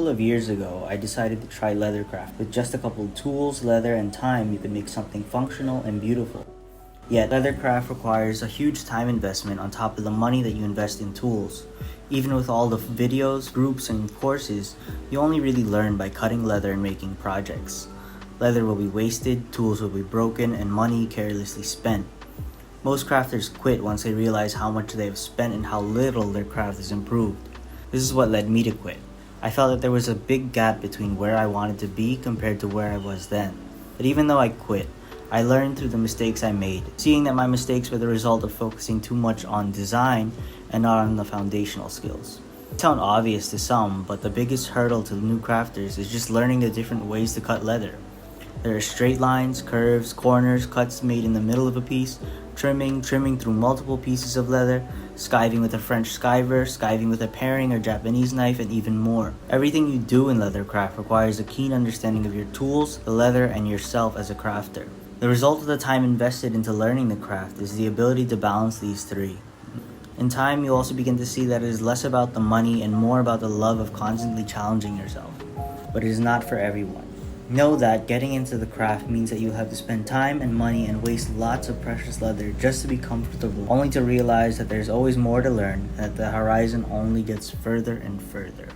couple of years ago, I decided to try leathercraft. With just a couple of tools, leather, and time, you can make something functional and beautiful. Yet, leathercraft requires a huge time investment on top of the money that you invest in tools. Even with all the videos, groups, and courses, you only really learn by cutting leather and making projects. Leather will be wasted, tools will be broken, and money carelessly spent. Most crafters quit once they realize how much they have spent and how little their craft has improved. This is what led me to quit. I felt that there was a big gap between where I wanted to be compared to where I was then. But even though I quit, I learned through the mistakes I made, seeing that my mistakes were the result of focusing too much on design and not on the foundational skills. It sounds obvious to some, but the biggest hurdle to new crafters is just learning the different ways to cut leather. There are straight lines, curves, corners, cuts made in the middle of a piece, trimming through multiple pieces of leather, skiving with a French skiver, skiving with a paring or Japanese knife, and even more. Everything you do in leathercraft requires a keen understanding of your tools, the leather, and yourself as a crafter. The result of the time invested into learning the craft is the ability to balance these three. In time, you also begin to see that it is less about the money and more about the love of constantly challenging yourself. But it is not for everyone. Know that getting into the craft means that you'll have to spend time and money and waste lots of precious leather just to be comfortable, only to realize that there's always more to learn and that the horizon only gets further and further.